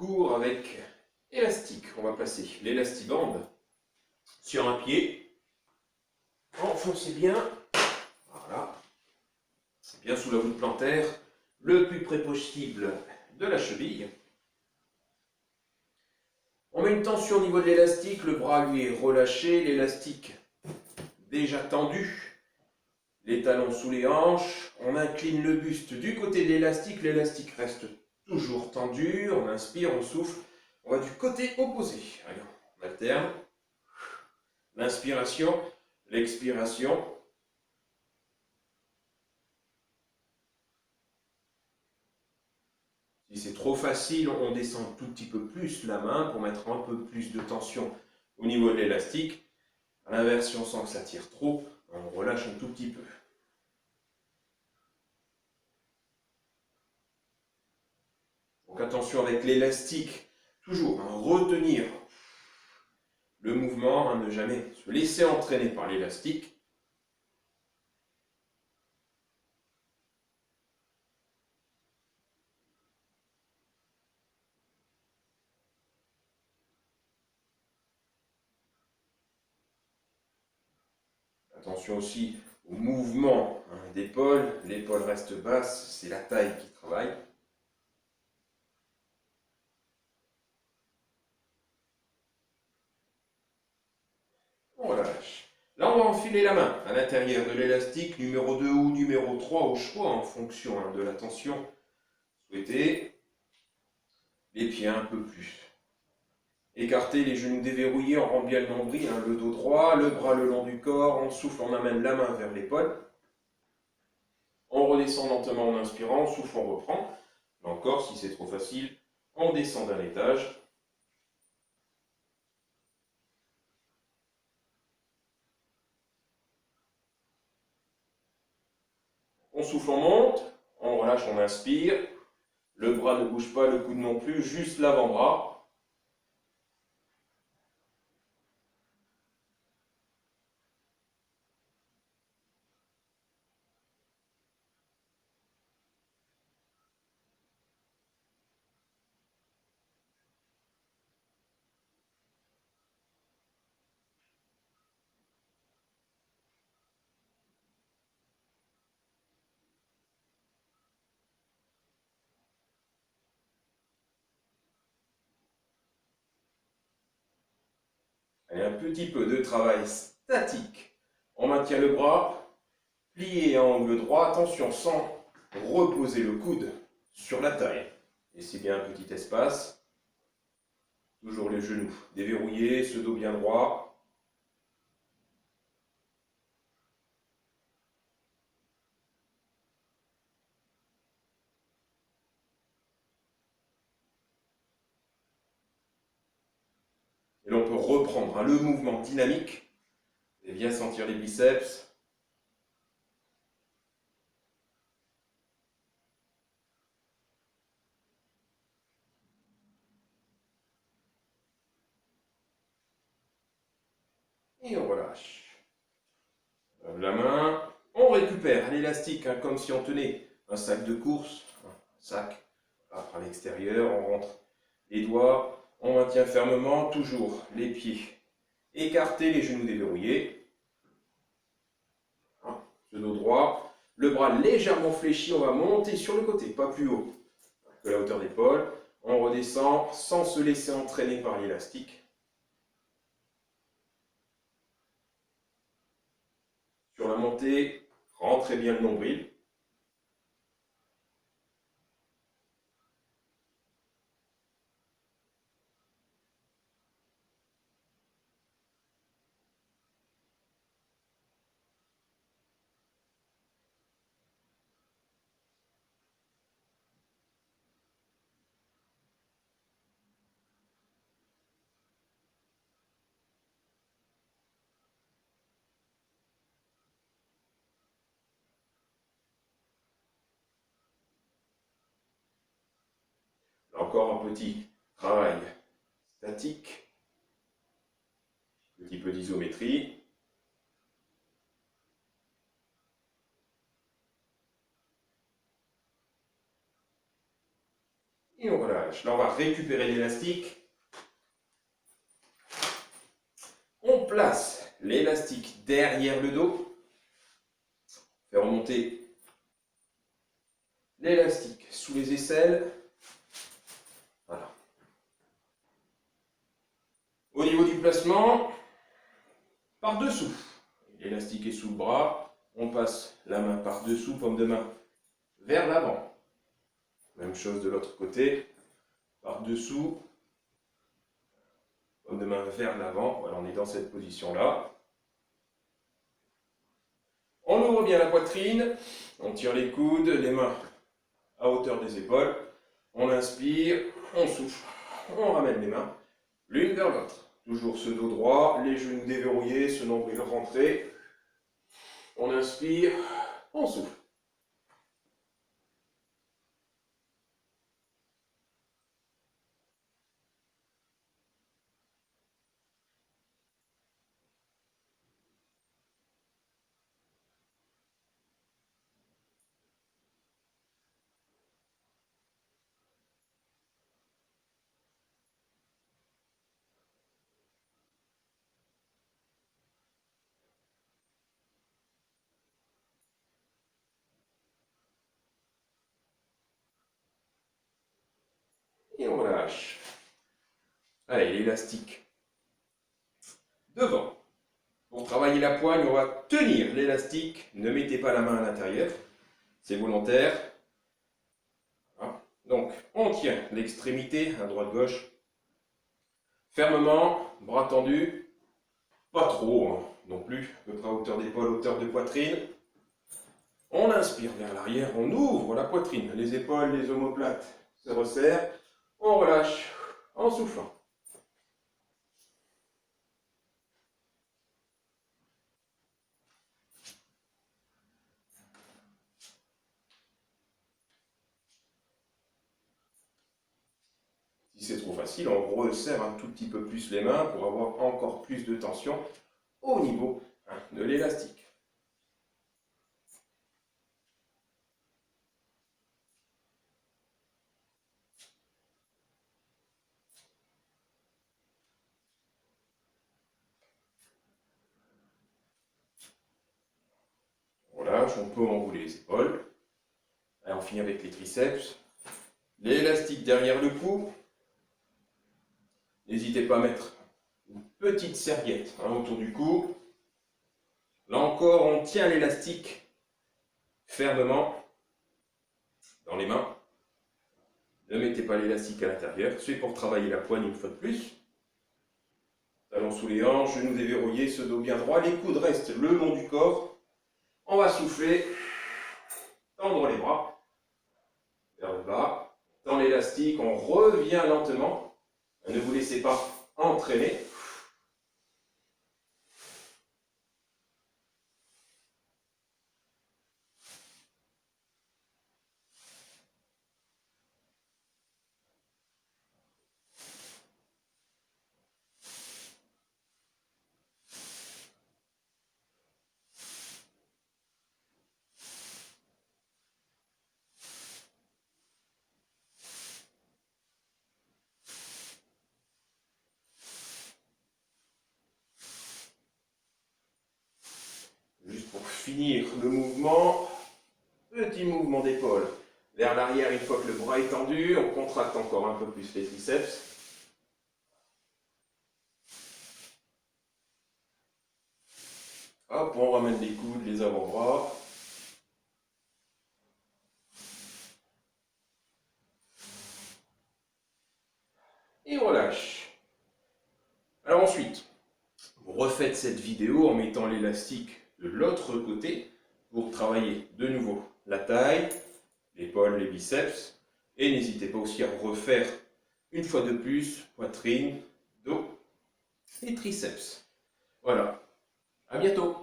parcours avec élastique. On va placer l'élastibande sur un pied. Enfoncez bien. Voilà. Bien sous la voûte plantaire, le plus près possible de la cheville. On met une tension au niveau de l'élastique, le bras lui est relâché, l'élastique déjà tendu, les talons sous les hanches, on incline le buste du côté de l'élastique reste toujours tendu, on inspire, on souffle, on va du côté opposé. Allez, on alterne, l'inspiration, l'expiration. Si c'est trop facile, on descend un tout petit peu plus la main pour mettre un peu plus de tension au niveau de l'élastique. A l'inverse, si on sent que ça tire trop, on relâche un tout petit peu. Donc attention avec l'élastique, toujours retenir le mouvement, ne jamais se laisser entraîner par l'élastique. Attention aussi au mouvement d'épaule, l'épaule reste basse, c'est la taille qui travaille. On relâche. Là, on va enfiler la main à l'intérieur de l'élastique, numéro 2 ou numéro 3 au choix en fonction de la tension souhaitée. Les pieds un peu plus. Écartez les genoux déverrouillés, on rentre bien le nombril, le dos droit, le bras le long du corps, on souffle, on amène la main vers l'épaule. On redescend lentement en inspirant, on souffle, on reprend. Là encore, si c'est trop facile, on descend d'un étage. On souffle, on monte, on relâche, on inspire. Le bras ne bouge pas, le coude non plus, juste l'avant-bras. Et un petit peu de travail statique. On maintient le bras plié à angle droit, attention sans reposer le coude sur la taille. Laissez bien un petit espace. Toujours les genoux déverrouillés, ce dos bien droit. Et l'on peut reprendre le mouvement dynamique et bien sentir les biceps. Et on relâche. La main, on récupère l'élastique comme si on tenait un sac de course. Un sac à l'extérieur, on rentre les doigts, on maintient fermement, toujours les pieds écartés, les genoux déverrouillés. Ce dos droit, le bras légèrement fléchi, on va monter sur le côté, pas plus haut que la hauteur d'épaule. On redescend sans se laisser entraîner par l'élastique. Sur la montée, rentrez bien le nombril. Là encore un petit travail statique, un petit peu d'isométrie. Et on relâche. Là, on va récupérer l'élastique. On place l'élastique derrière le dos. Fait remonter l'élastique sous les aisselles. Voilà. Au niveau du placement, par-dessous. L'élastique est sous le bras. On passe la main par-dessous, paume de main vers l'avant. Même chose de l'autre côté. Par-dessous, paume de main vers l'avant. Voilà, on est dans cette position-là. On ouvre bien la poitrine. On tire les coudes, les mains à hauteur des épaules. On inspire, on souffle. On ramène les mains l'une vers l'autre. Toujours ce dos droit, les genoux déverrouillés, ce nombril rentré. On inspire, on souffle. Et on relâche. Allez, l'élastique devant. Pour travailler la poigne, on va tenir l'élastique. Ne mettez pas la main à l'intérieur. C'est volontaire. Voilà. Donc, on tient l'extrémité à droite-gauche. Fermement, bras tendus. Pas trop, hein, non plus. À peu près à hauteur d'épaule, hauteur de poitrine. On inspire vers l'arrière, on ouvre la poitrine. Les épaules, les omoplates se resserrent. On relâche en soufflant. Si c'est trop facile, on resserre un tout petit peu plus les mains pour avoir encore plus de tension au niveau de l'élastique. On relâche, on peut enrouler les épaules. Et on finit avec les triceps. L'élastique derrière le cou. N'hésitez pas à mettre une petite serviette autour du cou. Là encore, on tient l'élastique fermement dans les mains. Ne mettez pas l'élastique à l'intérieur. C'est pour travailler la poigne une fois de plus. Talons sous les hanches, genoux déverrouillés, ce dos bien droit. Les coudes restent le long du corps. On va souffler, tendre les bras vers le bas. Dans l'élastique, on revient lentement. Ne vous laissez pas entraîner. Juste pour finir le mouvement, petit mouvement d'épaule vers l'arrière une fois que le bras est tendu. On contracte encore un peu plus les triceps. Hop, on ramène les coudes, les avant-bras. Et on relâche. Alors ensuite, vous refaites cette vidéo en mettant l'élastique de l'autre côté pour travailler de nouveau la taille, l'épaule, les biceps. Et n'hésitez pas aussi à refaire une fois de plus poitrine, dos et triceps. Voilà, à bientôt.